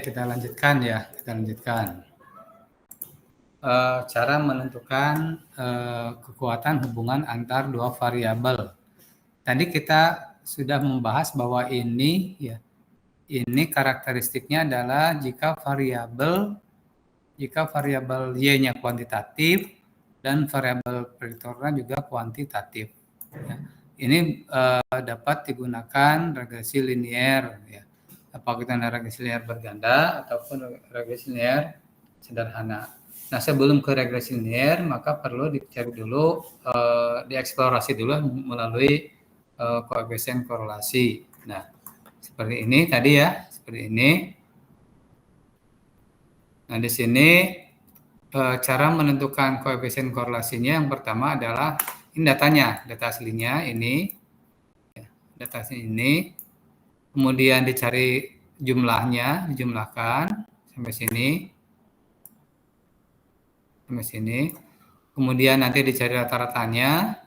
kita lanjutkan ya. Kita lanjutkan. Cara menentukan kekuatan hubungan antar dua variabel. Tadi kita sudah membahas bahwa ini karakteristiknya adalah jika variabel Y-nya kuantitatif dan variabel prediktornya juga kuantitatif. Ya. Ini dapat digunakan regresi linier, ya. Apakah kita regresi linier berganda ataupun regresi linier sederhana. Nah, sebelum ke regresi linier, maka perlu dicari dulu, dieksplorasi dulu melalui koefisien korelasi. Nah, seperti ini tadi ya, seperti ini. Nah, di sini cara menentukan koefisien korelasinya yang pertama adalah ini datanya, data aslinya ini, data asli ini, kemudian dicari jumlahnya, dijumlahkan sampai sini, kemudian nanti dicari rata-ratanya,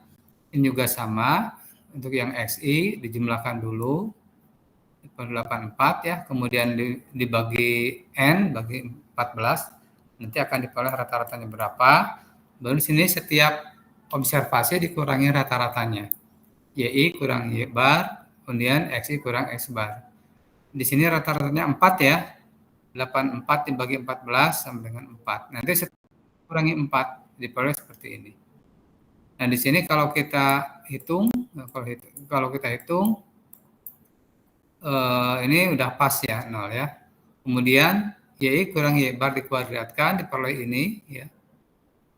ini juga sama, untuk yang XI dijumlahkan dulu, 84 ya, kemudian dibagi N, bagi 14, nanti akan diperoleh rata-ratanya berapa. Baru di sini setiap observasi dikurangi rata-ratanya. YI kurang Y bar, kemudian XI kurang X bar. Di sini rata-ratanya 4 ya. 84 dibagi 14 sama dengan 4. Nanti kurangi 4 diperoleh seperti ini. Nah, di sini kalau kita hitung, ini udah pas ya, 0 ya. Kemudian YI kurang Y bar dikuadratkan, diperoleh ini ya.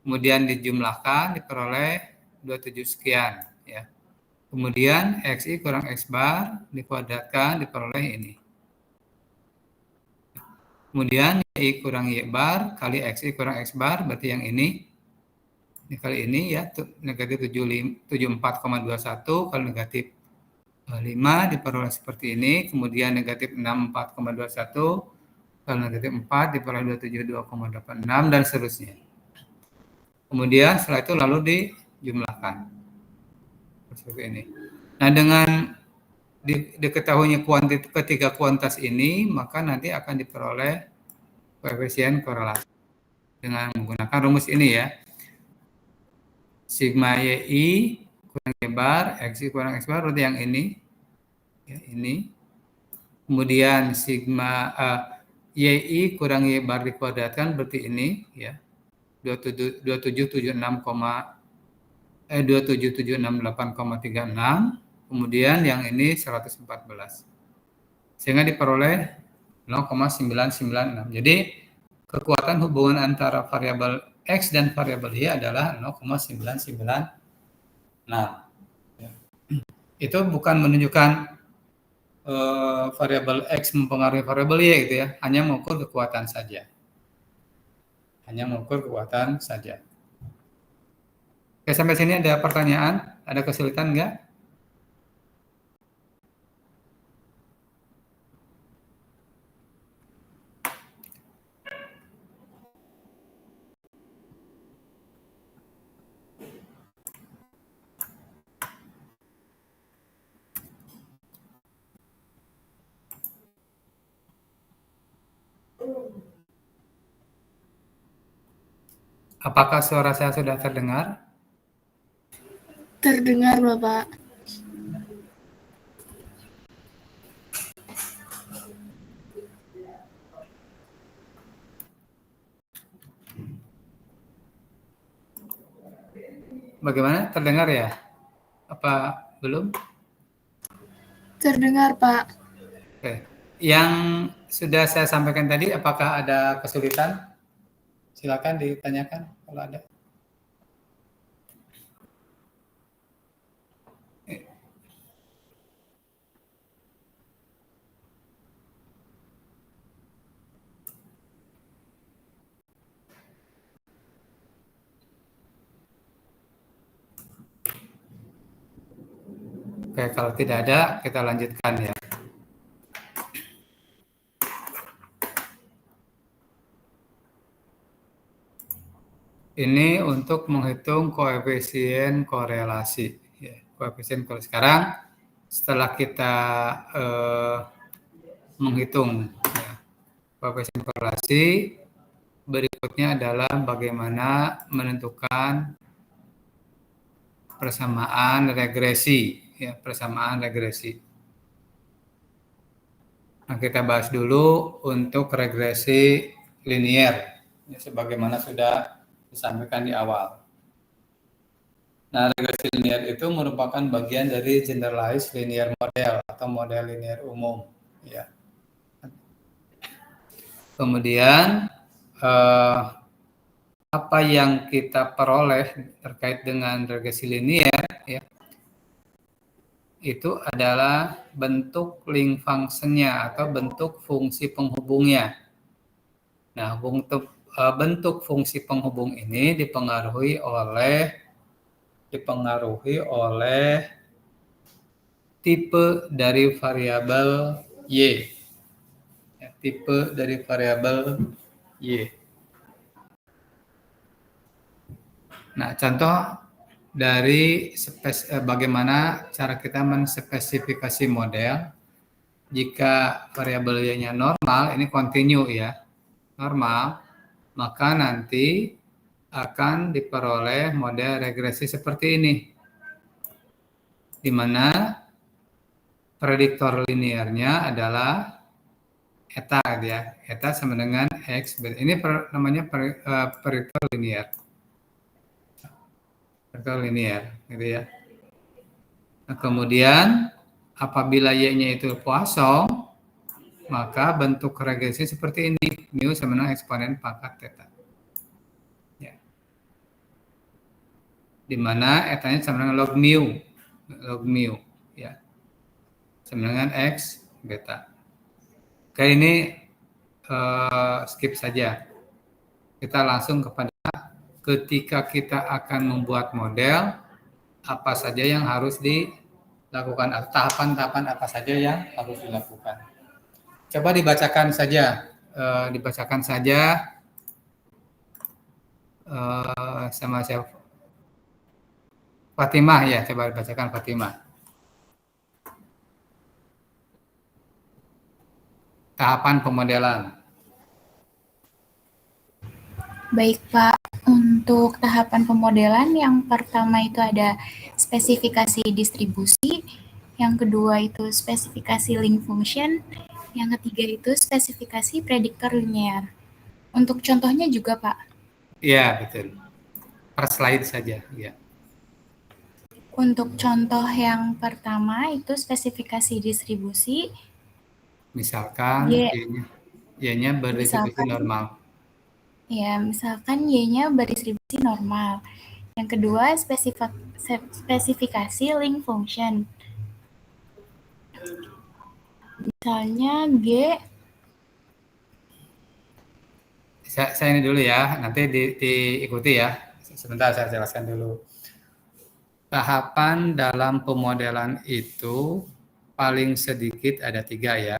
Kemudian dijumlahkan, diperoleh 27 sekian ya. Kemudian XI kurang X bar dikuadratkan, diperoleh ini. Kemudian YI kurang Y bar kali XI kurang X bar, berarti yang ini kali ini ya, negatif 74,21 kali negatif 5 diperoleh seperti ini, kemudian negatif 64,21 kali negatif 4 diperoleh 272,86 dan seterusnya. Kemudian setelah itu lalu dijumlahkan seperti ini. Nah, dengan diketahuinya ketiga kuantitas ini, maka nanti akan diperoleh koefisien korelasi dengan menggunakan rumus ini ya. Sigma YI kurang Y bar, XI kurang X bar, berarti yang ini. Ya, ini. Kemudian sigma YI kurang Y bar dikuadratkan, berarti ini ya. 2778,36, kemudian yang ini 114. Sehingga diperoleh 0,996. Jadi kekuatan hubungan antara variabel X dan variabel Y adalah 0,996. Itu bukan menunjukkan variabel X mempengaruhi variabel Y gitu ya, hanya mengukur kekuatan saja. Oke, sampai sini ada pertanyaan? Ada kesulitan enggak? Apakah suara saya sudah terdengar? Terdengar, Bapak. Bagaimana? Terdengar ya? Apa belum? Terdengar, Pak. Oke. Yang sudah saya sampaikan tadi, apakah ada kesulitan? Silakan ditanyakan kalau ada. Oke, kalau tidak ada, kita lanjutkan ya. Ini untuk menghitung koefisien korelasi. Ya, koefisien korelasi. Sekarang, setelah kita menghitung ya, Koefisien korelasi berikutnya adalah bagaimana menentukan persamaan regresi, ya, persamaan regresi. Nah, kita bahas dulu untuk regresi linier, ya, sebagaimana sudah disampaikan di awal. Nah, regresi linier itu merupakan bagian dari generalized linear model atau model linier umum, ya. Kemudian apa yang kita peroleh terkait dengan regresi linier, ya, itu adalah bentuk link function-nya atau bentuk fungsi penghubungnya. Nah, bentuk fungsi penghubung ini dipengaruhi oleh tipe dari variabel Y. Ya, tipe dari variabel Y. Nah, contoh dari bagaimana cara kita menspesifikasi model. Jika variabel Y-nya normal, ini continue ya, normal, maka nanti akan diperoleh model regresi seperti ini, di mana prediktor linearnya adalah eta, ya, eta sama dengan x. Ini namanya prediktor linear, gitu ya. Nah, kemudian apabila y-nya itu kosong, maka bentuk regresi seperti ini, mu sama dengan eksponen pangkat theta. Ya. Di mana etanya sama dengan log mu, ya, sama dengan x beta. Oke, ini skip saja. Kita langsung kepada ketika kita akan membuat model, apa saja yang harus dilakukan, tahapan-tahapan apa saja yang harus dilakukan. Coba dibacakan saja, sama siapa? Fatimah ya, coba dibacakan Fatimah. Tahapan pemodelan. Baik Pak, untuk tahapan pemodelan yang pertama itu ada spesifikasi distribusi, yang kedua itu spesifikasi link function, yang ketiga itu spesifikasi prediktor linear. Untuk contohnya juga Pak? Iya, betul. Per slide saja, ya. Untuk contoh yang pertama itu spesifikasi distribusi. Misalkan Y-nya berdistribusi normal. Ya, misalkan Y-nya berdistribusi normal. Yang kedua, spesifikasi link function. Misalnya G. Saya ini dulu ya, nanti diikuti ya. Sebentar saya jelaskan dulu. Tahapan dalam pemodelan itu paling sedikit ada 3 ya.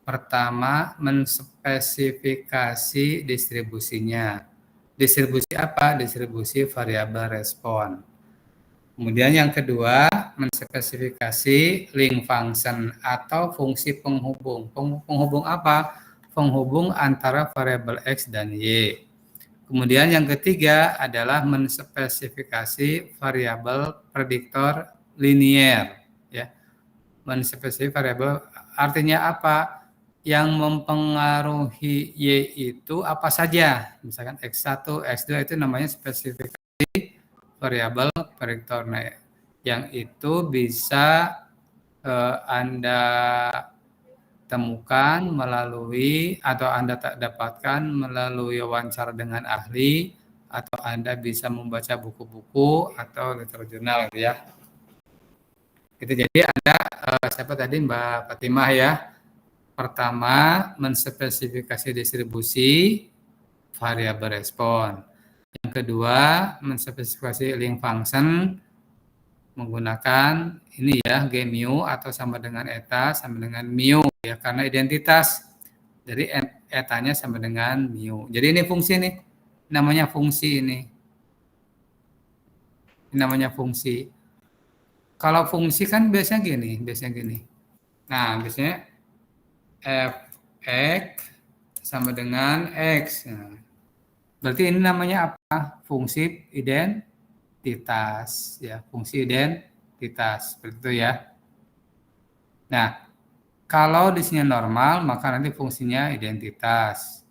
Pertama, menspesifikasi distribusinya. Distribusi apa? Distribusi variabel respon. Kemudian yang kedua, menspesifikasi link function atau fungsi penghubung. Penghubung apa? Penghubung antara variabel X dan Y. Kemudian yang ketiga adalah menspesifikasi variabel prediktor linier. Ya. Menspesifikasi variabel artinya apa? Yang mempengaruhi Y itu apa saja? Misalkan X1, X2 itu namanya spesifikasi variabel prediktor. Nah, yang itu bisa Anda temukan melalui atau Anda dapatkan melalui wawancara dengan ahli, atau Anda bisa membaca buku-buku atau literatur jurnal ya. Itu jadi Anda siapa tadi Mbak Fatimah ya. Pertama, menspesifikasi distribusi variabel respon. Yang kedua, menspesifikasi link function menggunakan ini ya, G mu atau sama dengan eta sama dengan mu ya, karena identitas dari etanya sama dengan mu. Jadi ini fungsi nih, namanya fungsi ini. Ini namanya fungsi. Kalau fungsi kan biasanya gini. Nah, biasanya f(x) sama dengan X. Nah, berarti ini namanya apa? Fungsi identitas. Ya, fungsi identitas. Seperti itu ya. Nah, kalau di sini normal, maka nanti fungsinya identitas.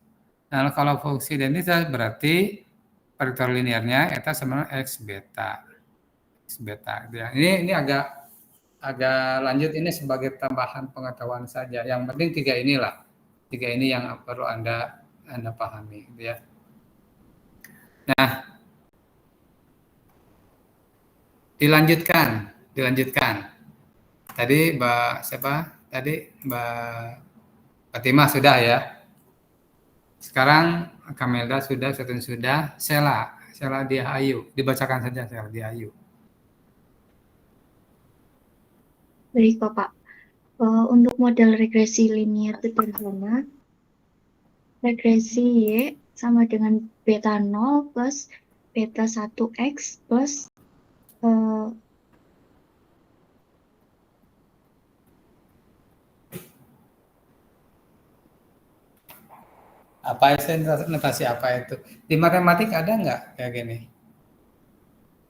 Nah, kalau fungsi identitas berarti vektor linearnya eta sama X beta. X beta. Ya, ini agak lanjut, ini sebagai tambahan pengetahuan saja. Yang penting tiga inilah. Tiga ini yang perlu Anda pahami, gitu ya. Nah, dilanjutkan. Tadi Mbak siapa? Tadi Mbak Fatimah sudah ya. Sekarang Kamelda sudah, Setun sudah, Sela Dia Ayu. Dibacakan saja Sela Dia Ayu. Baik, Bapak. Untuk model regresi linear sederhana, regresi Y sama dengan beta 0 plus beta 1X plus Apa itu notasi apa itu? Di matematik ada nggak kayak gini?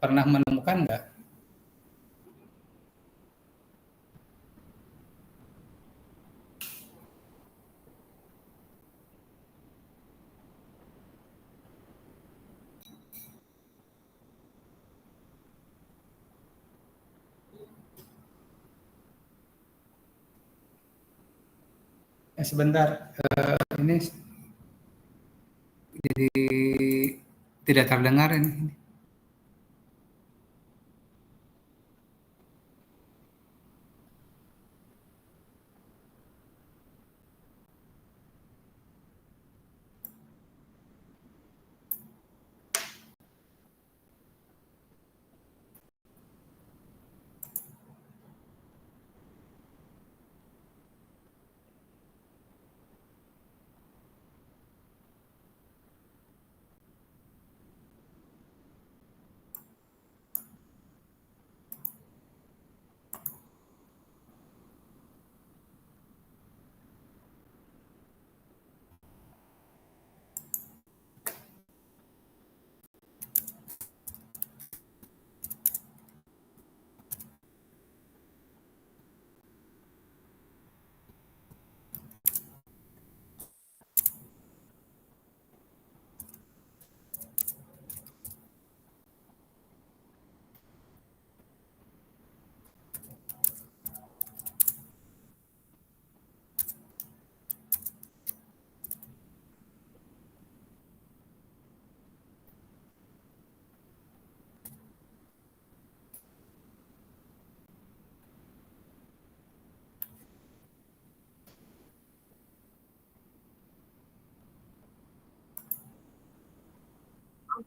Pernah menemukan nggak? Sebentar, ini jadi tidak terdengar ini.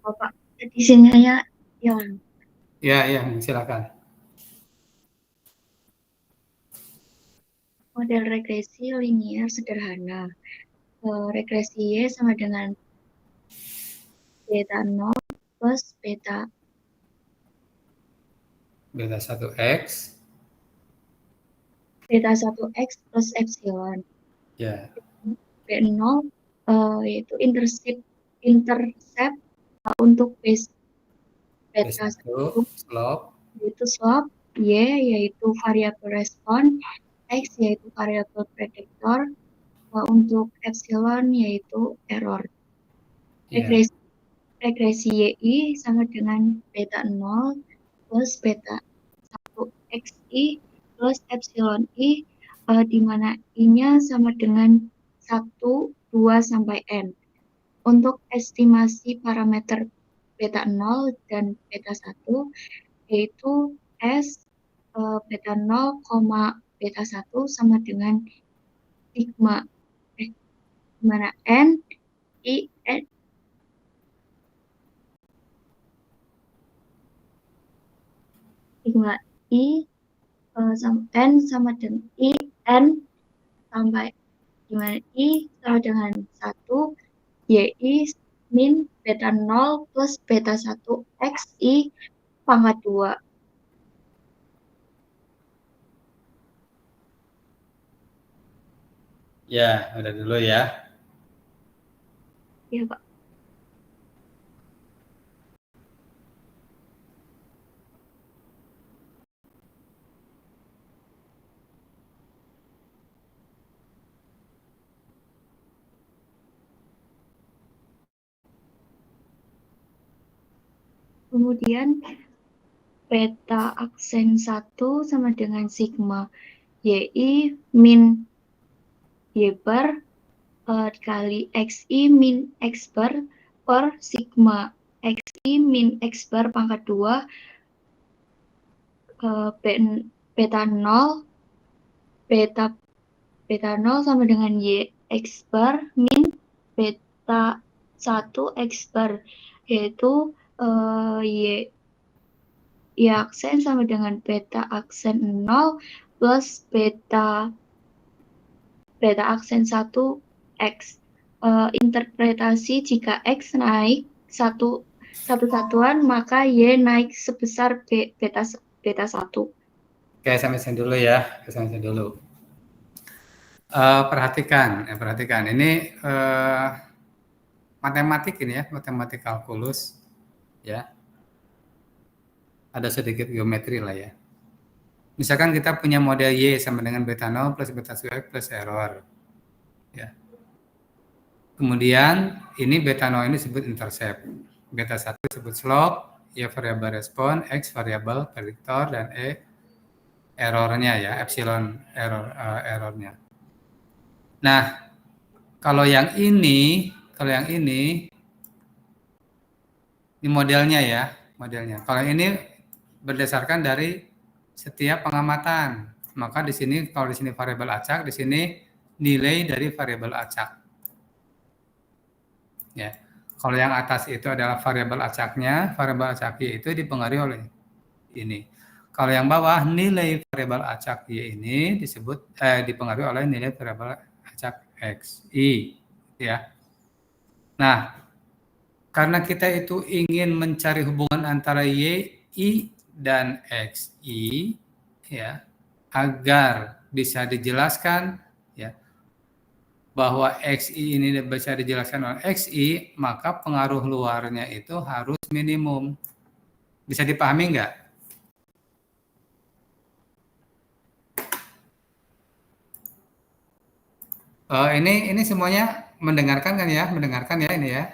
Bapak. Di sininya yang Ya, silakan. model regresi linear sederhana. Regresi Y sama dengan beta 0 plus beta Beta 1X. beta 1X plus epsilon. Ya. B0 yaitu intercept untuk base beta B1 1 slope. yaitu slope, Y yaitu variabel respon, X yaitu variabel prediktor, untuk epsilon yaitu error. Ya. Regresi YI sama dengan beta 0 plus beta 1 XI plus epsilon I, di mana I-nya sama dengan 1, 2, sampai N. Untuk estimasi parameter beta 0 dan beta 1, yaitu S beta 0, beta 1 sama dengan sigma, di mana N, I, N, sigma I sama N sama dengan I, N sampai di mana I sama dengan 1, YI min beta 0 plus beta 1 XI pangkat 2. Ya, udah dulu ya. Ya, Pak. Kemudian beta aksen 1 sama dengan sigma YI min Y bar dikali XI min X bar per sigma XI min X bar pangkat 2 beta 0 beta 0 sama dengan Y X bar min beta 1 X bar, yaitu Y aksen sama dengan beta aksen 0 plus beta aksen 1 X. Interpretasi jika X naik satu satuan, maka Y naik sebesar beta 1. Oke, sampai sini dulu ya. Sampai sini dulu. Perhatikan. Ini matematik ini ya, matematik kalkulus. Ya. Ada sedikit geometri lah ya. Misalkan kita punya model Y sama dengan beta 0 plus beta 1X plus error. Ya. Kemudian ini beta 0 ini disebut intercept. Beta 1 disebut slope, Y variabel respon, X variabel prediktor, dan E errornya ya, epsilon errornya. Nah, kalau yang ini modelnya ya, modelnya. Kalau ini berdasarkan dari setiap pengamatan. Maka di sini kalau di sini variabel acak, di sini nilai dari variabel acak. Ya. Kalau yang atas itu adalah variabel acaknya, variabel acak Y itu dipengaruhi oleh ini. Kalau yang bawah nilai variabel acak Y ini dipengaruhi oleh nilai variabel acak X, Y, ya. Nah, karena kita itu ingin mencari hubungan antara Y, I, dan X, I, ya, agar bisa dijelaskan, ya, bahwa XI ini bisa dijelaskan oleh XI, maka pengaruh luarnya itu harus minimum. Bisa dipahami nggak? Ini semuanya mendengarkan kan ya? Mendengarkan ya ini ya?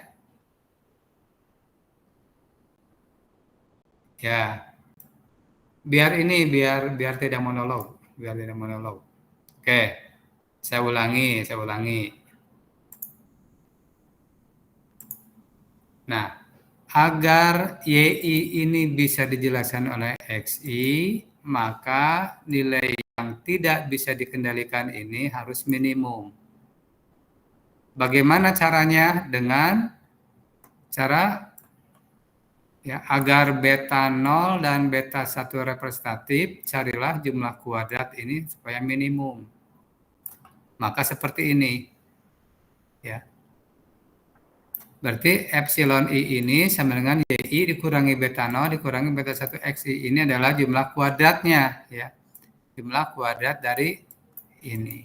Ya. Biar tidak monolog, Oke. Saya ulangi. Nah, agar YI ini bisa dijelaskan oleh XI, maka nilai yang tidak bisa dikendalikan ini harus minimum. Bagaimana caranya? Dengan cara ya, agar beta 0 dan beta 1 representatif, carilah jumlah kuadrat ini supaya minimum. Maka seperti ini. Ya. Berarti epsilon I ini sama dengan YI dikurangi beta 0 dikurangi beta 1 XI. Ini adalah jumlah kuadratnya. Ya. Jumlah kuadrat dari ini.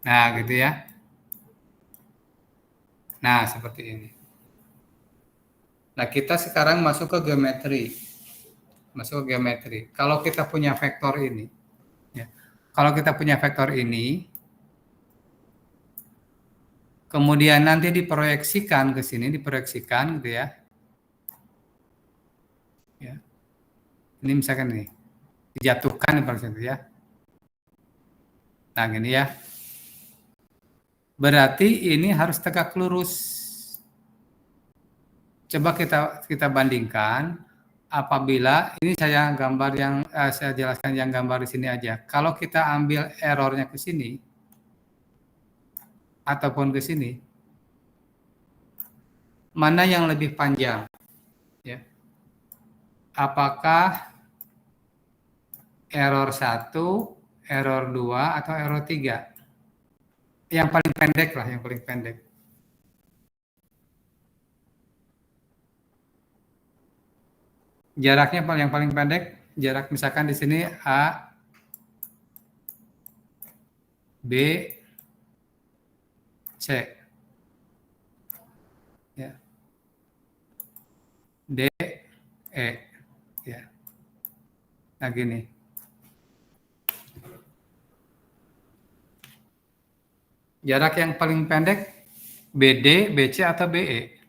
Nah, gitu ya. Nah, seperti ini. Nah, kita sekarang masuk ke geometri. Kalau kita punya vektor ini, ya. Kalau kita punya vektor ini, kemudian nanti diproyeksikan ke sini, gitu ya. Ya. Ini misalkan ini, dijatuhkan seperti ya. Nah, gini ya. Berarti ini harus tegak lurus. Coba kita bandingkan apabila ini saya gambar yang saya jelaskan yang gambar di sini aja. Kalau kita ambil errornya ke sini ataupun ke sini, mana yang lebih panjang? Ya. Apakah error 1, error 2, atau error 3? Yang paling pendek lah, yang paling pendek. Jaraknya yang paling pendek, jarak misalkan di sini A, B, C. ya. Nah gini, jarak yang paling pendek BD, BC atau BE?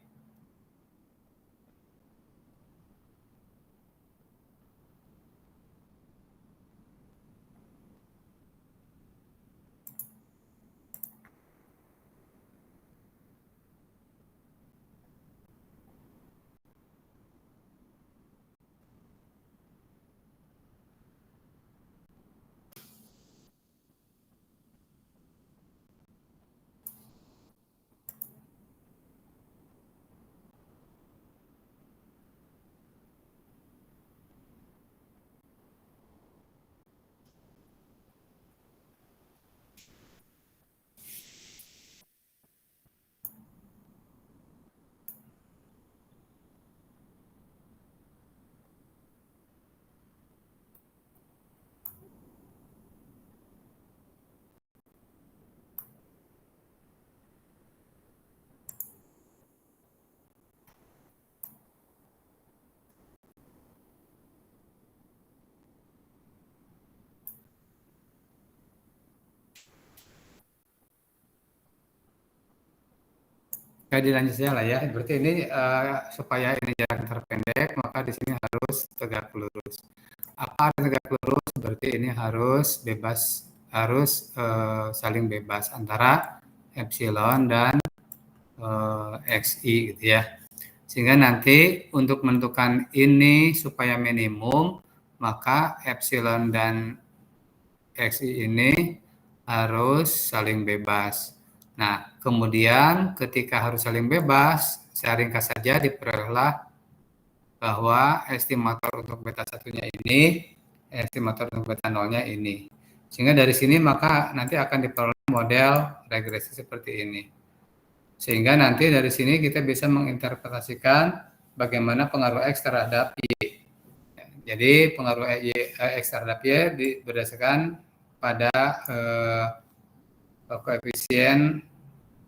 Kayak dilanjut saja lah ya. Berarti ini supaya ini jarak terpendek, maka di sini harus tegak lurus. Apa tegak lurus? Berarti ini harus bebas, harus saling bebas antara epsilon dan xi gitu ya. Sehingga nanti untuk menentukan ini supaya minimum, maka epsilon dan xi ini harus saling bebas. Nah, kemudian ketika harus saling bebas, saya ringkas saja diperolehlah bahwa estimator untuk beta satunya ini, estimator untuk beta nolnya ini. Sehingga dari sini maka nanti akan diperoleh model regresi seperti ini. Sehingga nanti dari sini kita bisa menginterpretasikan bagaimana pengaruh X terhadap Y. Jadi pengaruh X terhadap Y berdasarkan pada koefisien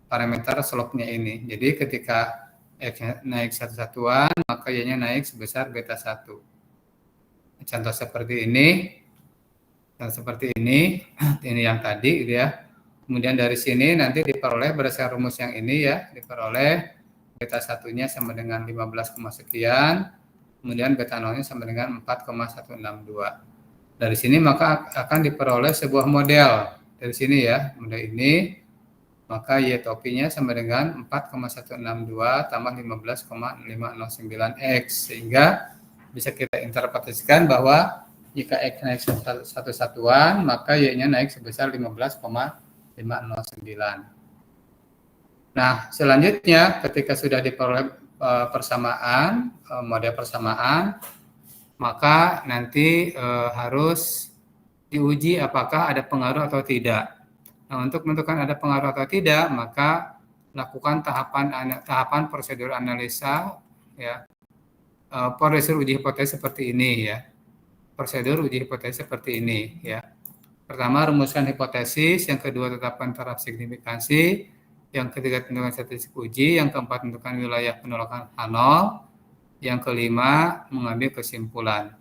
parameter slope-nya ini. Jadi ketika X naik satu satuan, maka Y-nya naik sebesar beta 1. Contoh seperti ini, ini yang tadi gitu ya. Kemudian dari sini nanti diperoleh berdasarkan rumus yang ini ya, diperoleh beta 1-nya sama dengan 15, sekian, kemudian beta 0-nya sama dengan 4,162. Dari sini maka akan diperoleh sebuah model. Dari sini ya, model ini, maka Y topinya sama dengan 4,162 tambah 15,509X. Sehingga bisa kita interpretasikan bahwa jika X naik satu satuan, maka Y-nya naik sebesar 15,509. Nah, selanjutnya ketika sudah diperoleh persamaan, model persamaan, maka nanti harus diuji apakah ada pengaruh atau tidak. Nah, untuk menentukan ada pengaruh atau tidak, maka lakukan tahapan prosedur analisa ya. Prosedur uji hipotesis seperti ini ya. Prosedur uji hipotesis seperti ini ya. Pertama, rumuskan hipotesis, yang kedua tetapkan taraf signifikansi, yang ketiga tentukan statistik uji, yang keempat tentukan wilayah penolakan H0, yang kelima mengambil kesimpulan.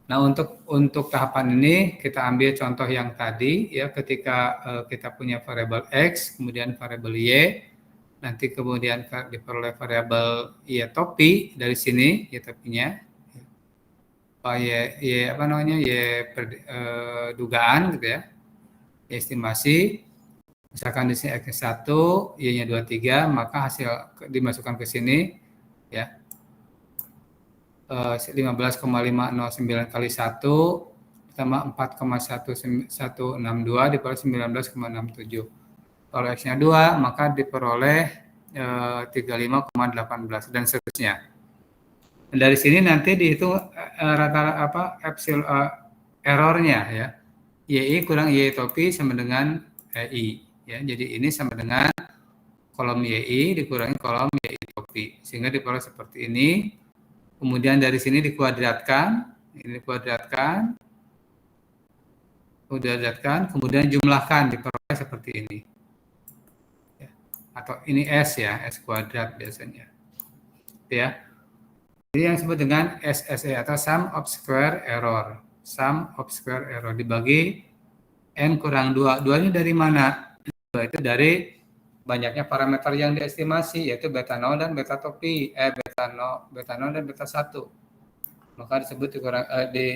Nah, untuk tahapan ini kita ambil contoh yang tadi ya, ketika kita punya variabel X, kemudian variabel Y, nanti kemudian diperoleh variabel Y topi dari sini, Y topinya, Y apa namanya, dugaan gitu ya, Y estimasi, misalkan di sini X1, Y-nya 23, maka hasil dimasukkan ke sini ya. 15,509 kali 1 tambah 4,1162 diperoleh 19,67. Kalau X-nya 2, maka diperoleh 35,18 dan seterusnya. Dan dari sini nanti dihitung rata-rata errornya ya. YI kurang YI topi sama dengan I ya. Jadi ini sama dengan kolom YI dikurangi kolom YI topi, sehingga diperoleh seperti ini. Kemudian dari sini dikuadratkan, ini dikuadratkan, kemudian jumlahkan, diperoleh seperti ini. Atau ini S ya, S kuadrat biasanya. Ya. Ini yang disebut dengan SSE atau sum of square error. Sum of square error dibagi N kurang 2. 2-nya dari mana? 2 itu dari banyaknya parameter yang diestimasi, yaitu beta 0 dan beta topi. Beta 0 dan beta 1. Maka disebut di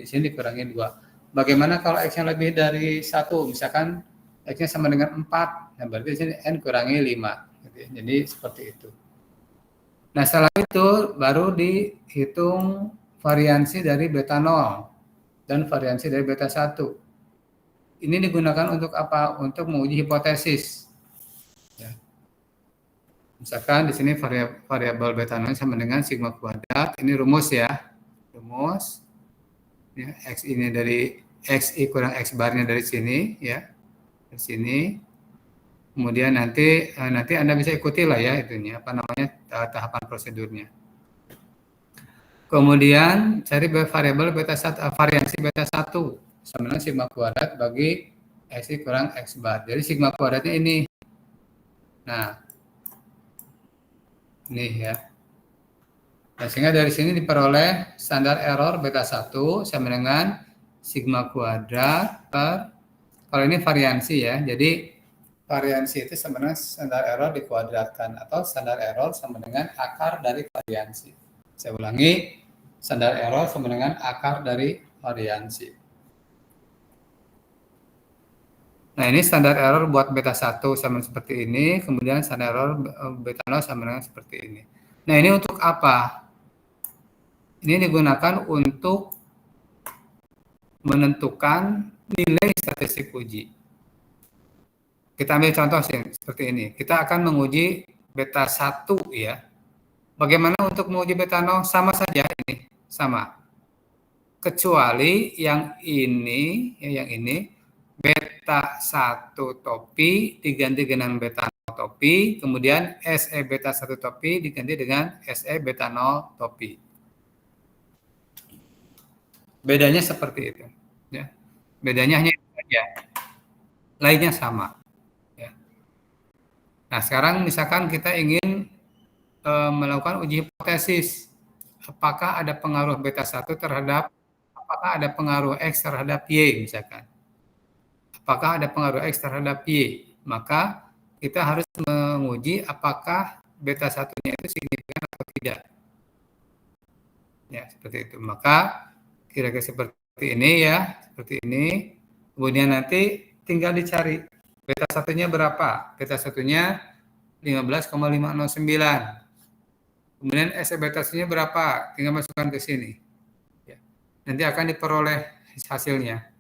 sini dikurangi 2. Bagaimana kalau X-nya lebih dari 1? Misalkan X-nya sama dengan 4. Nah, berarti di sini N kurangi 5. Jadi seperti itu. Nah, setelah itu baru dihitung variansi dari beta 0 dan variansi dari beta 1. Ini digunakan untuk apa? Untuk menguji hipotesis. Ya. Misalkan di sini variabel beta 0 sama dengan sigma kuadrat. Ini rumus ya. Rumus. Ya, X ini dari XI kurang X barnya dari sini. Ya. Dari sini. Kemudian nanti Anda bisa ikuti lah ya itunya, apa namanya, tahapan prosedurnya. Kemudian cari variabel beta 1, variansi beta 1 sama dengan sigma kuadrat bagi X kurang X bar. Jadi sigma kuadratnya ini. Nah, ini ya. Nah, sehingga dari sini diperoleh standar error beta 1 sama dengan sigma kuadrat per, kalau ini variansi ya, jadi variansi itu sama dengan standar error dikuadratkan, atau standar error sama dengan akar dari variansi. Saya ulangi, standar error sama dengan akar dari variansi. Nah, ini standar error buat beta 1 sama seperti ini, kemudian standar error beta 0 sama dengan seperti ini. Nah, ini untuk apa? Ini digunakan untuk menentukan nilai statistik uji. Kita ambil contoh seperti ini. Kita akan menguji beta 1 ya. Bagaimana untuk menguji beta 0? Sama saja ini, sama. Kecuali yang ini, beta 1 topi diganti dengan beta 0 topi, kemudian SE beta 1 topi diganti dengan SE beta 0 topi. Bedanya seperti itu. Ya. Bedanya hanya itu saja. Lainnya sama. Nah, sekarang misalkan kita ingin melakukan uji hipotesis. Apakah ada pengaruh beta 1 terhadap, apakah ada pengaruh X terhadap Y misalkan. Apakah ada pengaruh X terhadap Y. Maka kita harus menguji apakah beta 1-nya itu signifikan atau tidak. Ya, seperti itu. Maka kira-kira seperti ini ya, seperti ini. Kemudian nanti tinggal dicari beta 1-nya berapa? Beta 1-nya 15,509. Kemudian SE beta 1-nya berapa? Tinggal masukkan ke sini. Ya. Nanti akan diperoleh hasilnya.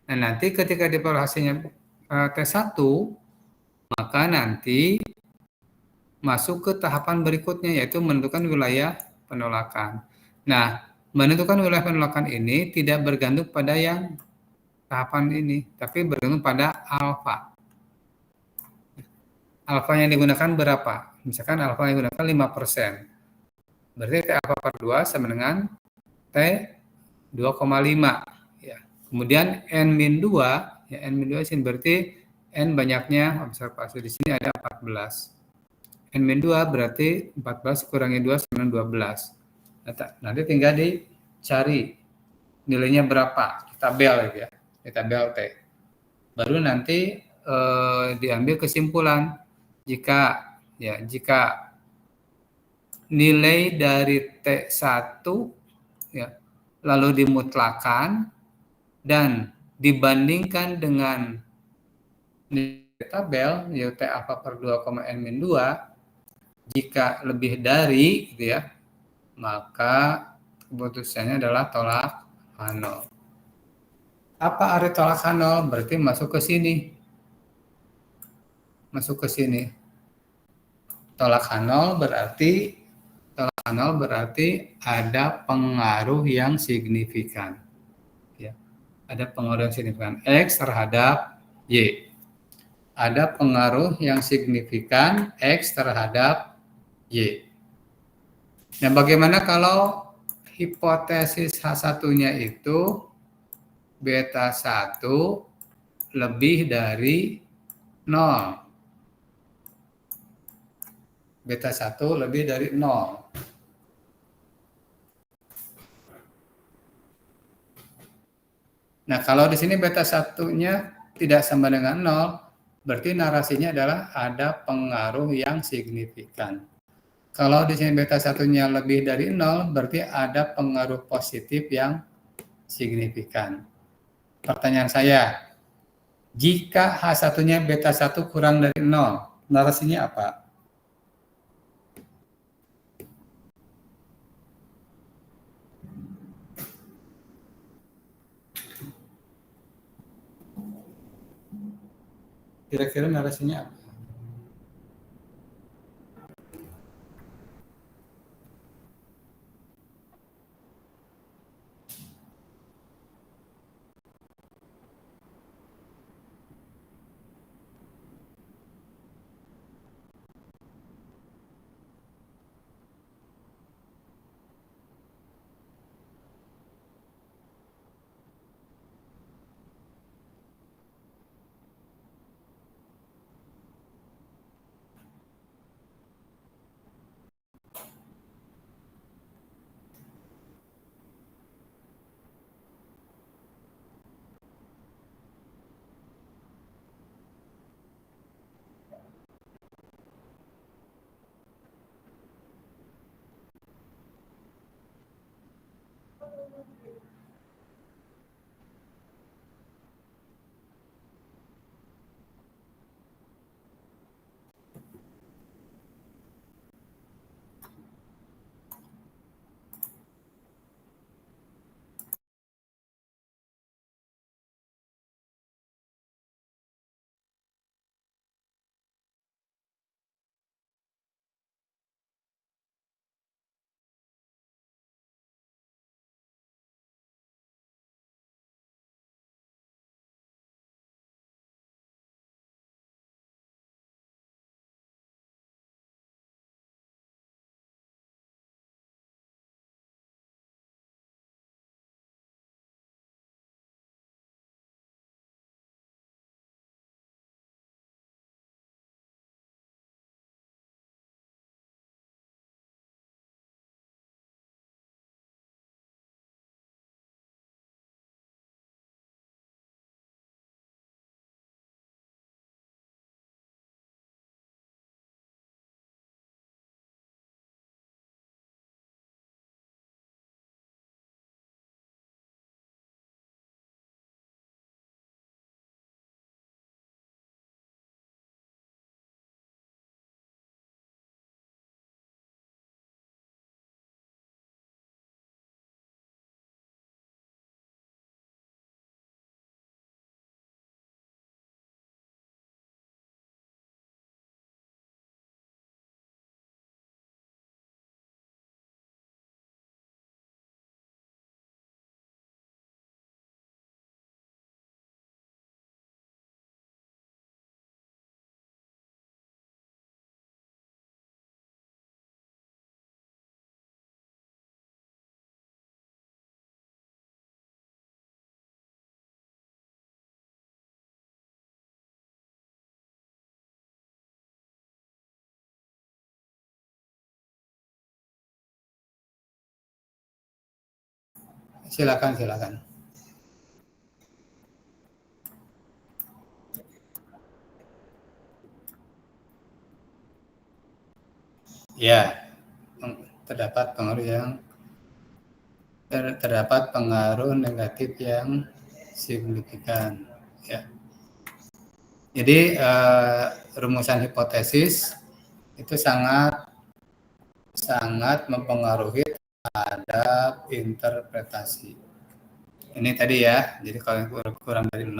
Nah, nanti ketika diperoleh hasilnya T1, maka nanti masuk ke tahapan berikutnya, yaitu menentukan wilayah penolakan. Nah, menentukan wilayah penolakan ini tidak bergantung pada yang tahapan ini, tapi bergantung pada alfa. Alfa yang digunakan berapa? Misalkan alfa yang digunakan 5%. Berarti T alfa per 2 sama dengan T 2,5. Ya. Kemudian N-2, ya N-2 sini berarti N banyaknya, observasi di sini ada 14. N-2 berarti 14 kurangi 2 sama dengan 12. Nanti tinggal dicari nilainya berapa, kita bel ya, kita bel T. Baru nanti diambil kesimpulan jika nilai dari T1 ya, lalu dimutlakan dan dibandingkan dengan nilai tabel yaitu T alfa per 2, N-2, jika lebih dari gitu ya, maka keputusannya adalah tolak H0. Apa arti tolak H0? Berarti masuk ke sini. Masuk ke sini. Tolak H0 berarti ada pengaruh yang signifikan. Ya. Ada pengaruh yang signifikan X terhadap Y. Ada pengaruh yang signifikan X terhadap Y. Nah, bagaimana kalau hipotesis H1-nya itu beta 1 lebih dari 0? Beta 1 lebih dari 0. Nah, kalau di sini beta 1-nya tidak sama dengan 0, berarti narasinya adalah ada pengaruh yang signifikan. Kalau di sini beta 1-nya lebih dari 0, berarti ada pengaruh positif yang signifikan. Pertanyaan saya, jika H1-nya beta 1 kurang dari 0, narasinya apa? Kira-kira narasinya apa? Silakan. Ya, terdapat pengaruh negatif yang signifikan. Ya. Jadi rumusan hipotesis itu sangat mempengaruhi terhadap interpretasi. Ini tadi ya, jadi kalau kurang dari 0,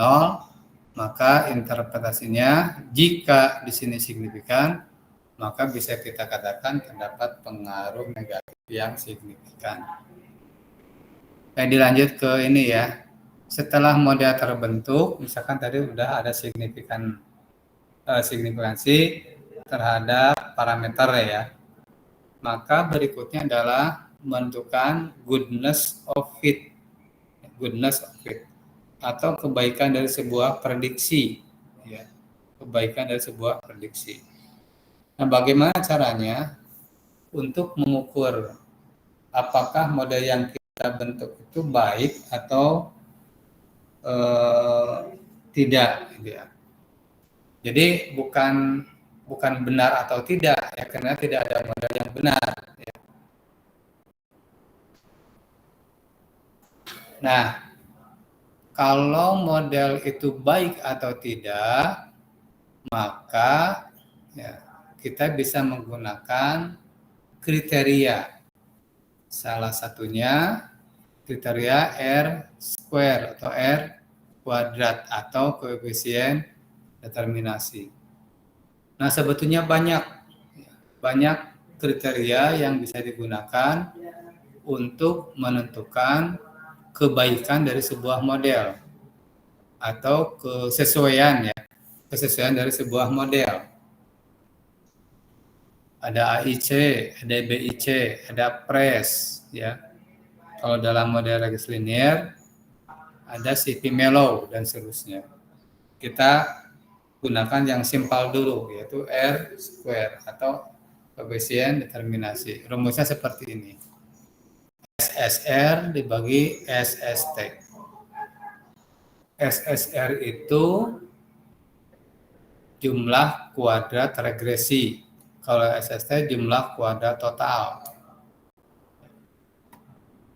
maka interpretasinya jika di sini signifikan, maka bisa kita katakan terdapat pengaruh negatif yang signifikan. Oke, dilanjut ke ini ya. Setelah model terbentuk, misalkan tadi udah ada signifikansi terhadap parameter ya. Maka berikutnya adalah menentukan goodness of fit atau kebaikan dari sebuah prediksi ya. Kebaikan dari sebuah prediksi. Nah, bagaimana caranya untuk mengukur apakah model yang kita bentuk itu baik atau tidak, gitu ya. Jadi bukan benar atau tidak ya, karena tidak ada model yang benar. Ya. Nah, kalau model itu baik atau tidak, maka ya, kita bisa menggunakan kriteria. Salah satunya kriteria R square atau R kuadrat atau koefisien determinasi. Nah, sebetulnya banyak kriteria yang bisa digunakan untuk menentukan kebaikan dari sebuah model atau kesesuaian dari sebuah model. Ada AIC, ada BIC, ada PRES, ya. Kalau dalam model regresi linier ada CP-Mellow dan seterusnya. Kita gunakan yang simpel dulu, yaitu R square atau koefisien determinasi. Rumusnya seperti ini. SSR dibagi SST. SSR itu jumlah kuadrat regresi. Kalau SST jumlah kuadrat total.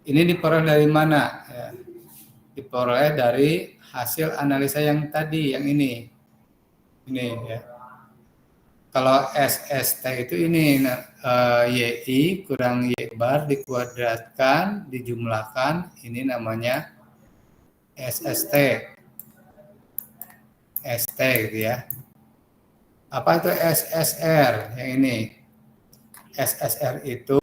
Ini diperoleh dari mana? Ya. Diperoleh dari hasil analisa yang tadi, yang ini. Ini ya. Kalau SST itu ini YI kurang Y bar dikuadratkan, dijumlahkan, ini namanya SST. ST gitu ya. Apa itu SSR? Yang ini. SSR itu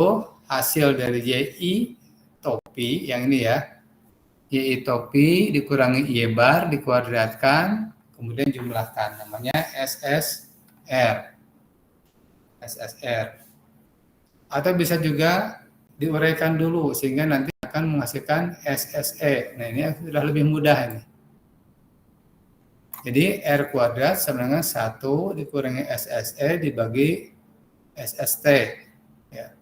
hasil dari YI topi, yang ini ya. YI topi dikurangi Y bar dikuadratkan, kemudian jumlahkan, namanya SSR. Atau bisa juga diuraikan dulu sehingga nanti akan menghasilkan SSE. Nah, ini sudah lebih mudah ini. Jadi R kuadrat sama dengan 1 dikurangi SSE dibagi SST. Ya.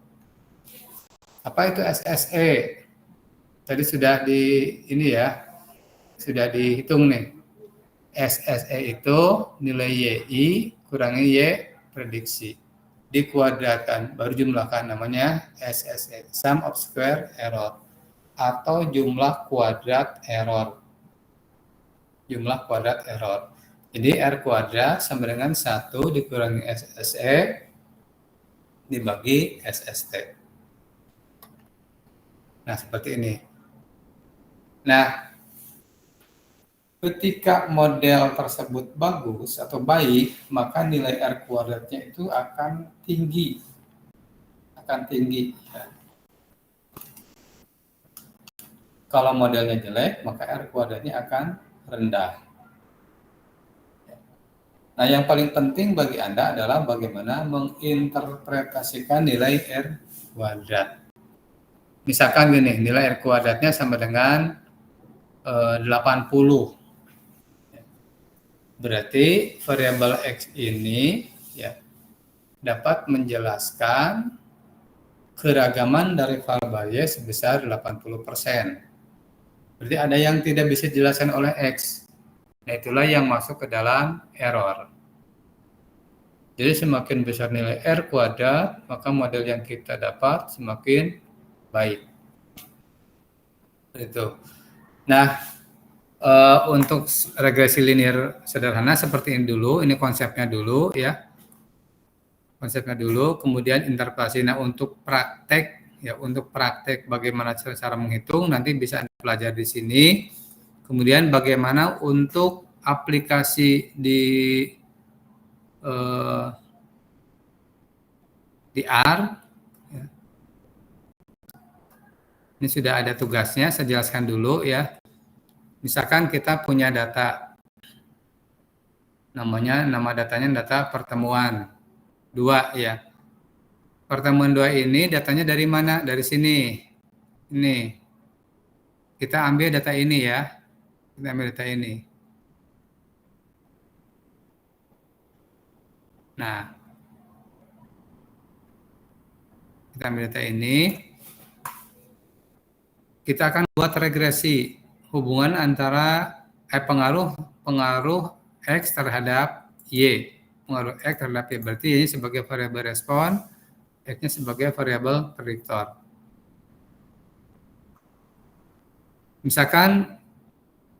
Apa itu SSE? Tadi sudah sudah dihitung nih. SSE itu nilai YI kurangi Y prediksi. Dikuadratkan, baru jumlahkan, namanya SSE, sum of square error, atau jumlah kuadrat error. Jumlah kuadrat error. Jadi R kuadrat sama dengan 1 dikurangi SSE dibagi SST. Nah, seperti ini. Nah, ketika model tersebut bagus atau baik, maka nilai R kuadratnya itu akan tinggi. Ya. Kalau modelnya jelek, maka R kuadratnya akan rendah. Nah, yang paling penting bagi Anda adalah bagaimana menginterpretasikan nilai R kuadrat. Misalkan gini, nilai R kuadratnya sama dengan 80. Berarti variabel X ini ya dapat menjelaskan keragaman dari variabel Y sebesar 80%. Berarti ada yang tidak bisa dijelaskan oleh X. Nah, itulah yang masuk ke dalam error. Jadi semakin besar nilai R kuadrat, maka model yang kita dapat semakin baik. Itu. Nah, untuk regresi linier sederhana seperti ini dulu, ini konsepnya dulu ya. Konsepnya dulu, kemudian interpretasi. Nah, untuk praktek bagaimana cara menghitung nanti bisa Anda pelajari di sini. Kemudian bagaimana untuk aplikasi di R. Ya. Ini sudah ada tugasnya, saya jelaskan dulu ya. Misalkan kita punya data, nama datanya data pertemuan 2 ya. Pertemuan 2 ini datanya dari mana? Dari sini. Ini. Kita ambil data ini ya. Kita ambil data ini. Nah. Kita ambil data ini. Kita akan buat regresi hubungan antara pengaruh X terhadap Y. Pengaruh X terhadap Y berarti Y sebagai variabel respon, X-nya sebagai variabel prediktor. Misalkan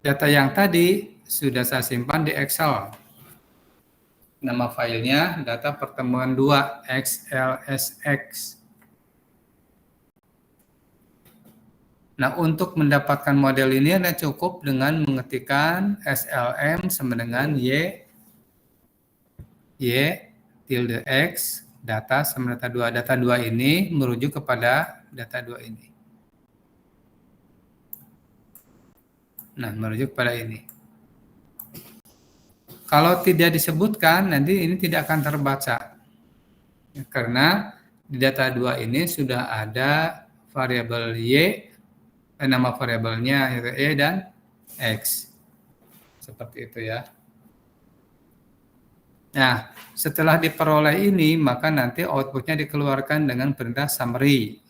data yang tadi sudah saya simpan di Excel. Nama filenya data pertemuan 2 XLSX. Nah, untuk mendapatkan model ini Anda cukup dengan mengetikkan SLM sama dengan Y tilde X data sama data 2. Data 2 ini merujuk kepada data 2 ini. Nah, merujuk pada ini. Kalau tidak disebutkan, nanti ini tidak akan terbaca. Karena di data 2 ini sudah ada variabel Y, nama variabelnya yaitu Y dan X. Seperti itu ya. Nah, setelah diperoleh ini, maka nanti outputnya dikeluarkan dengan perintah summary.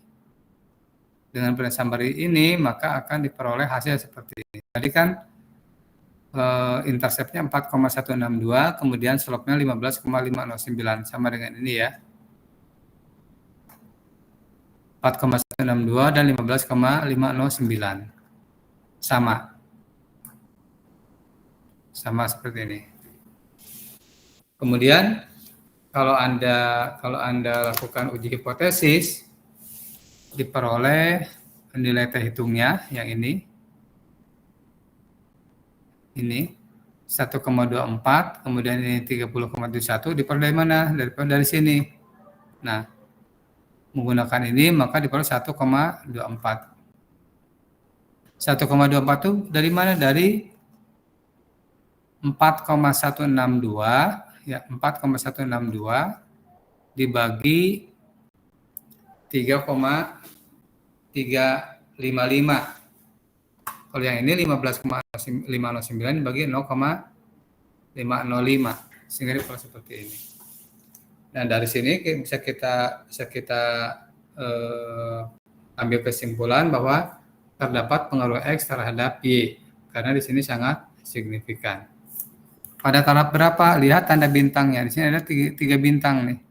Dengan perintah summary ini, maka akan diperoleh hasil seperti ini. Tadi kan interceptnya 4,162, kemudian slope-nya 15,509, sama dengan ini ya. 4,162 dan 15,509. Sama seperti ini. Kemudian kalau Anda lakukan uji hipotesis, diperoleh nilai T hitungnya yang ini 1,24, kemudian ini 30,71, diperoleh dari mana? Dari sini. Nah, menggunakan ini maka diperoleh 1,24. 1,24 itu dari mana? Dari 4,162 ya, 4,162 dibagi 3,355. Kalau yang ini 15,509 dibagi 0,505, sehingga diperoleh seperti ini. Nah, dari sini bisa kita ambil kesimpulan bahwa terdapat pengaruh X terhadap Y, karena di sini sangat signifikan. Pada taraf berapa? Lihat tanda bintangnya. Di sini ada 3 bintang nih.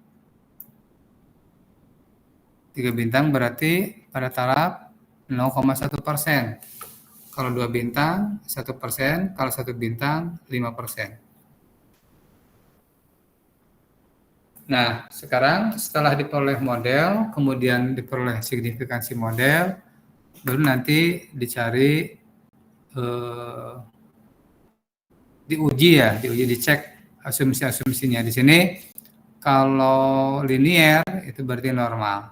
3 bintang berarti pada taraf 0,1%. Kalau 2 bintang 1%, kalau 1 bintang 5%. Nah, sekarang setelah diperoleh model, kemudian diperoleh signifikansi model, baru nanti dicari diuji, dicek asumsi-asumsinya. Di sini kalau linear itu berarti normal.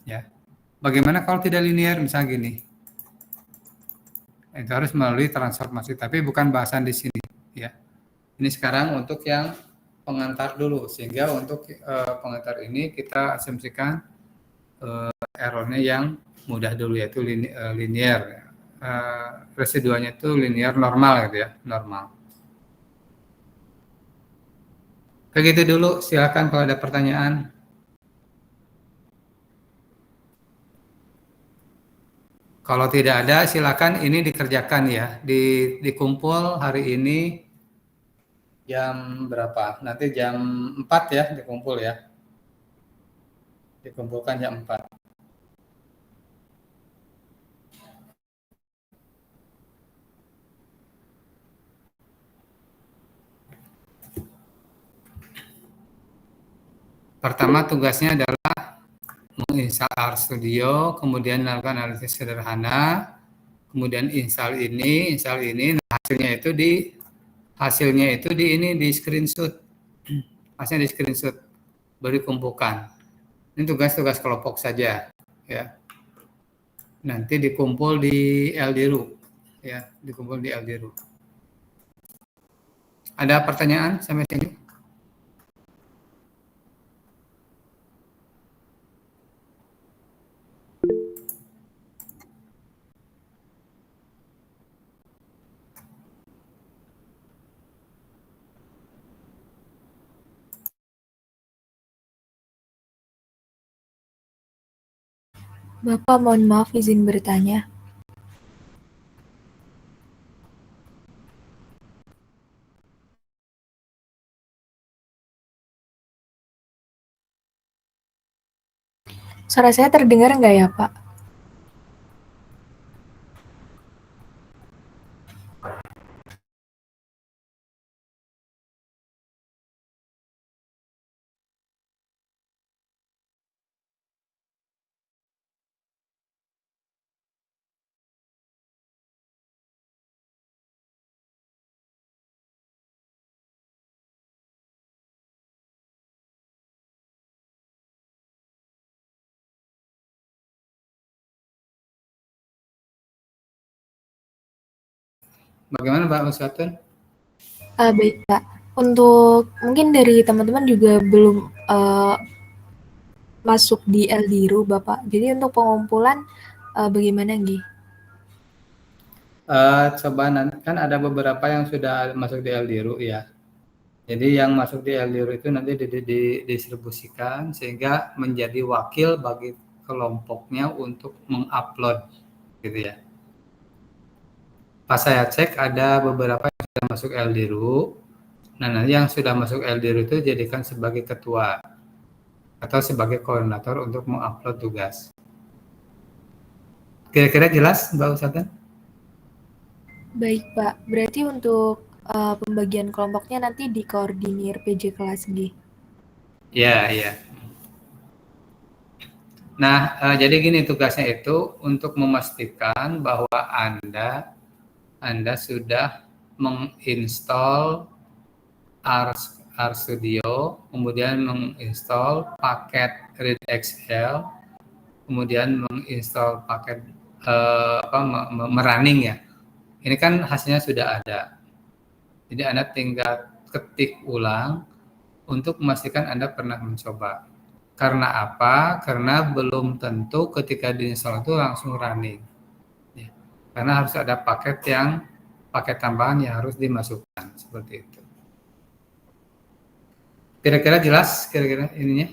Ya. Bagaimana kalau tidak linear? Misalnya gini. Itu harus melalui transformasi, tapi bukan bahasan di sini, ya. Ini sekarang untuk yang pengantar dulu, sehingga untuk pengantar ini kita asumsikan errornya yang mudah dulu, yaitu linear. Residuanya itu linear normal gitu ya, normal. Begitu dulu, silakan kalau ada pertanyaan. Kalau tidak ada, silakan ini dikerjakan ya, dikumpul hari ini jam berapa? Nanti jam 4 ya dikumpul ya. Dikumpulkan jam 4. Pertama tugasnya adalah menginstal RStudio, kemudian melakukan analisis sederhana, kemudian install ini, nah hasilnya itu di screenshot. Hasilnya di screenshot, baru dikumpulkan. Ini tugas-tugas kelompok saja, ya. Nanti dikumpul di LDRU, ya, dikumpul di LDRU. Ada pertanyaan sampai sini? Bapak, mohon maaf izin bertanya. Suara saya terdengar nggak ya, Pak? Bagaimana Mbak Uswatun? Baik, Pak. Untuk mungkin dari teman-teman juga belum masuk di LDIRU, Bapak. Jadi untuk pengumpulan bagaimana, Gi? Coba nanti kan ada beberapa yang sudah masuk di LDIRU ya. Jadi yang masuk di LDIRU itu nanti didistribusikan sehingga menjadi wakil bagi kelompoknya untuk mengupload gitu ya. Pas saya cek ada beberapa yang sudah masuk LDIRU. Nah, nanti yang sudah masuk LDIRU itu jadikan sebagai ketua atau sebagai koordinator untuk mengupload tugas. Kira-kira jelas Mbak Usatan? Baik, Pak. Berarti untuk pembagian kelompoknya nanti dikoordinir PJ kelas G. Ya, iya. Nah, jadi gini tugasnya itu untuk memastikan bahwa Anda sudah menginstall RStudio, kemudian menginstall paket readXL, kemudian menginstall paket merunning ya. Ini kan hasilnya sudah ada. Jadi Anda tinggal ketik ulang untuk memastikan Anda pernah mencoba. Karena apa? Karena belum tentu ketika diinstal itu langsung running. Ya. Karena harus ada paket tambahan yang harus dimasukkan seperti itu. Kira-kira jelas kira-kira ininya?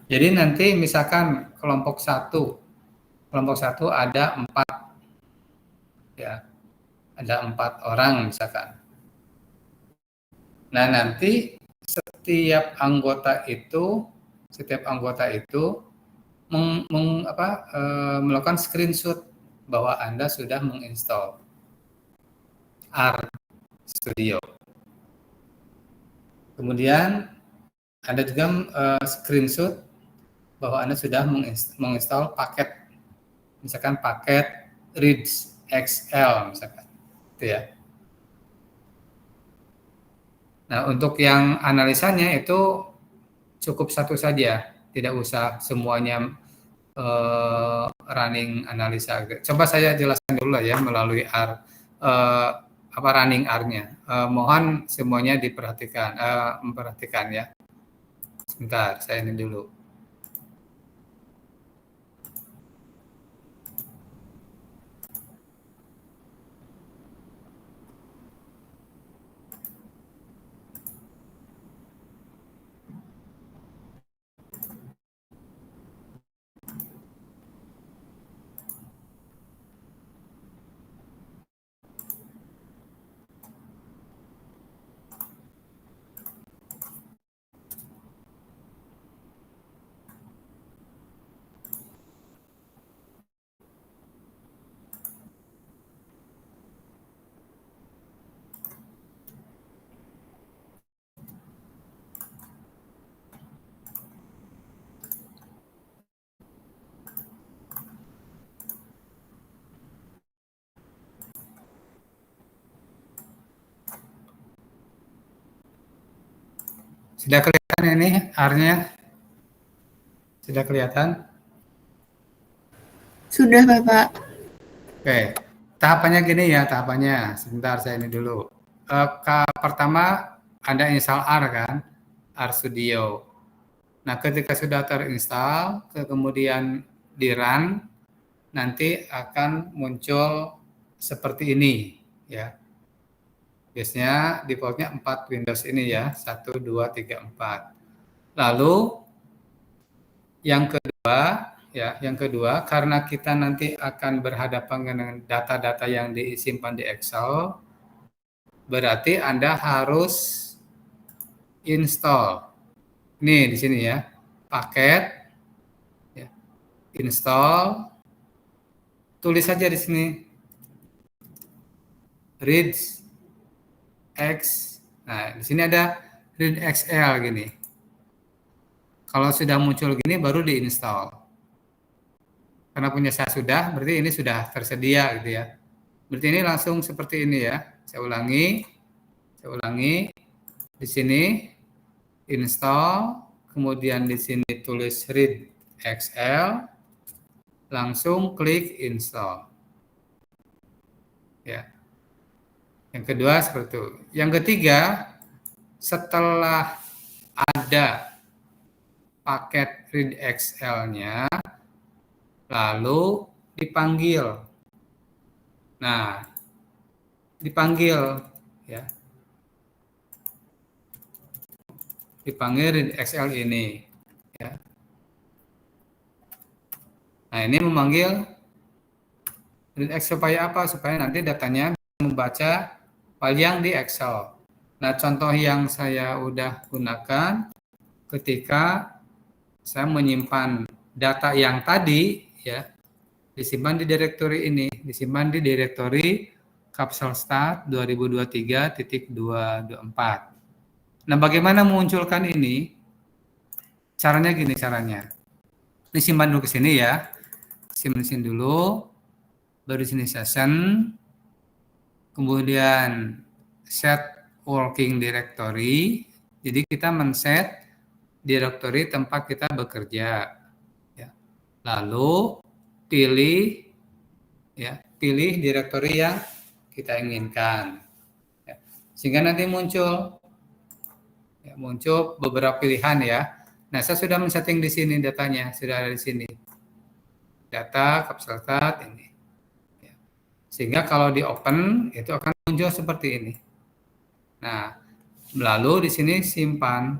Jadi nanti misalkan kelompok satu ada 4 ya, ada 4 orang misalkan. Nah, nanti setiap anggota itu melakukan screenshot bahwa Anda sudah menginstall RStudio. Kemudian Anda juga screenshot bahwa Anda sudah menginstall paket, misalkan paket readXL misalkan, itu ya. Nah, untuk yang analisanya itu cukup satu saja, tidak usah semuanya running analisa. Coba saya jelaskan dulu ya melalui running R-nya. Mohon semuanya memperhatikan ya. Sebentar, saya ini dulu. Sudah kelihatan ini R-nya? Sudah kelihatan? Sudah, Bapak. Oke, tahapannya gini ya, sebentar saya ini dulu. Pertama Anda install R kan, RStudio. Nah, ketika sudah terinstall, kemudian di run, nanti akan muncul seperti ini ya. Biasanya defaultnya 4 Windows ini ya, 1, 2, 3, 4. Lalu yang kedua karena kita nanti akan berhadapan dengan data-data yang disimpan di Excel, berarti Anda harus install. Ini di sini ya, paket, ya, install, tulis saja di sini, read X. Nah, di sini ada read XL gini. Kalau sudah muncul gini baru diinstal. Karena punya saya sudah, berarti ini sudah tersedia gitu ya. Berarti ini langsung seperti ini ya. Saya ulangi. Di sini install, kemudian di sini tulis read XL, langsung klik install. Ya. Yang kedua seperti itu. Yang ketiga, setelah ada paket read XL-nya, lalu dipanggil. Nah, dipanggil ya. Dipanggil read XL ini ya. Nah, ini memanggil read Excel supaya apa? Supaya nanti datanya membaca file yang di Excel. Nah, contoh yang saya udah gunakan ketika saya menyimpan data yang tadi ya, disimpan di direktori ini, disimpan di direktori Kapselstart 2023.224. Nah, bagaimana memunculkan ini? Caranya gini caranya. Ini simpan dulu ke sini ya. Simpan sini dulu. Baru sini session. Kemudian set working directory. Jadi kita men-set direktori tempat kita bekerja. Ya. Lalu pilih direktori yang kita inginkan. Ya. Sehingga nanti muncul beberapa pilihan ya. Nah, saya sudah men-setting di sini datanya, sudah ada di sini. Data Kapselstart ini. Ya. Sehingga kalau di open itu akan muncul seperti ini. Nah, lalu di sini simpan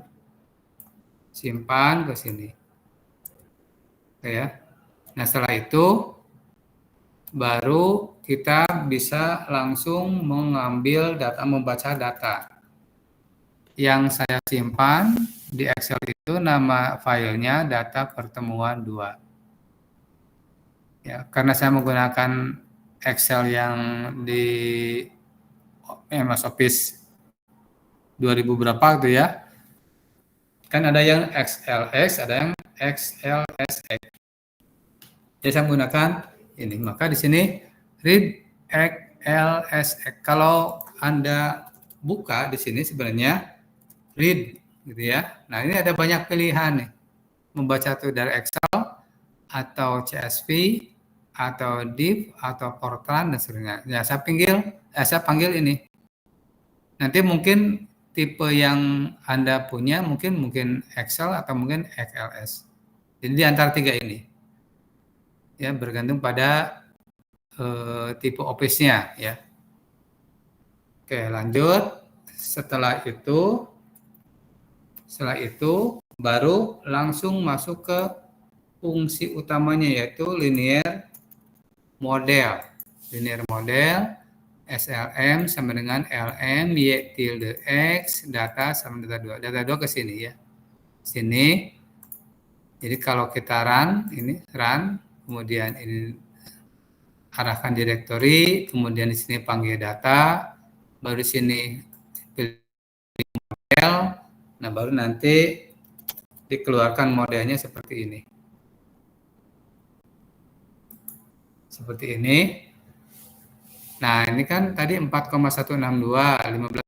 ke sini. Oke ya. Nah, setelah itu baru kita bisa langsung mengambil data, membaca data. Yang saya simpan di Excel itu nama filenya data pertemuan 2. Ya, karena saya menggunakan Excel yang di MS Office 2000 berapa gitu ya. Kan ada yang XLS, ada yang XLSX. Jadi saya menggunakan ini. Maka di sini read XLSX. Kalau Anda buka di sini sebenarnya read gitu ya. Nah, ini ada banyak pilihan nih. Membaca itu dari Excel atau CSV atau div atau Fortran dan sebagainya. Ya, saya panggil ini. Nanti mungkin tipe yang Anda punya mungkin Excel atau mungkin XLS. Jadi di antara tiga ini. Ya, bergantung pada tipe office-nya ya. Oke, lanjut. Setelah itu baru langsung masuk ke fungsi utamanya yaitu linear model. Linear model SLM sama dengan LM Y tilde X data sama data 2. Data 2 ke sini ya. Sini. Jadi kalau kita run, kemudian ini arahkan direktori, kemudian di sini panggil data, baru di sini pilih model, nah baru nanti dikeluarkan modelnya seperti ini. Seperti ini. Nah, ini kan tadi 4,162,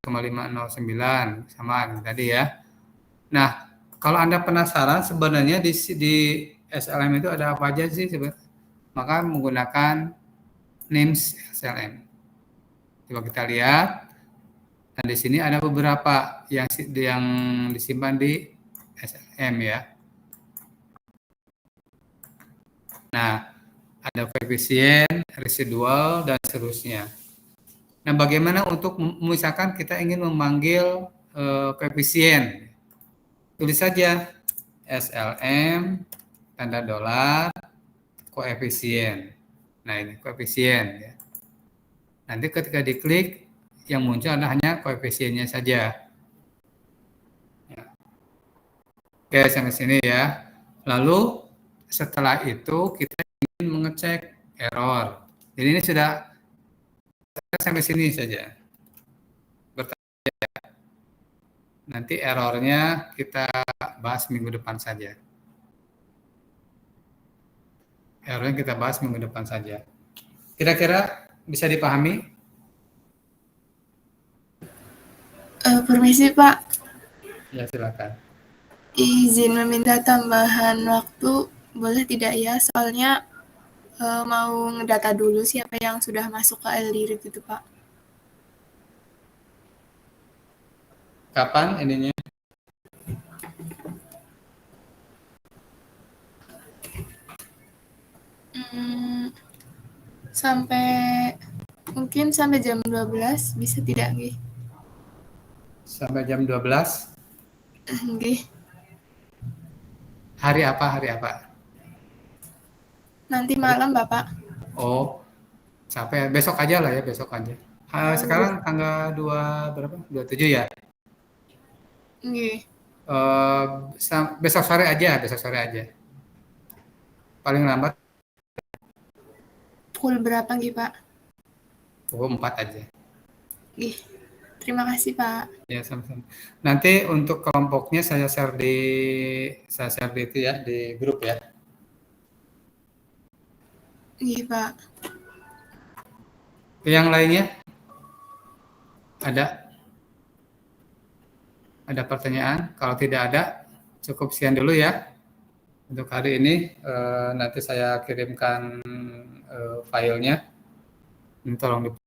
15,509 sama tadi ya. Nah, kalau Anda penasaran sebenarnya di SLM itu ada apa aja sih sebenarnya? Maka menggunakan names SLM. Coba kita lihat. Nah, di sini ada beberapa yang disimpan di SLM ya. Nah, ada koefisien, residual, dan seterusnya. Nah, bagaimana untuk misalkan kita ingin memanggil koefisien? Tulis saja SLM, tanda dolar, koefisien. Nah, ini koefisien ya. Nanti ketika diklik, yang muncul adalah hanya koefisiennya saja. Ya. Oke, sampai sini ya. Lalu setelah itu kita ingin mengecek error. Jadi ini sudah sampai sini saja. Nanti errornya kita bahas minggu depan saja. Errornya kita bahas minggu depan saja. Kira-kira bisa dipahami? Permisi Pak, Ya, silakan. izin meminta tambahan waktu, boleh tidak ya? Soalnya mau ngedata dulu siapa yang sudah masuk ke Eldirit gitu Pak. Kapan ininya? Mungkin sampai jam 12, bisa tidak nggih? Sampai jam 12. Nggih. Hari apa? Nanti malam Bapak. Oh, sampai besok aja lah ya, besok aja. Sekarang tanggal 2 berapa? 27 ya? Nggih. Besok sore aja. Paling lambat Pukul berapa nggih Pak? pukul 4 aja. Nggih. Terima kasih Pak. Ya, sama-sama. Nanti untuk kelompoknya saya share di itu ya, di grup ya. Nggih Pak. Yang lainnya? Ada pertanyaan? Kalau tidak ada, cukup sekian dulu ya. Untuk hari ini nanti saya kirimkan filenya. Ini tolong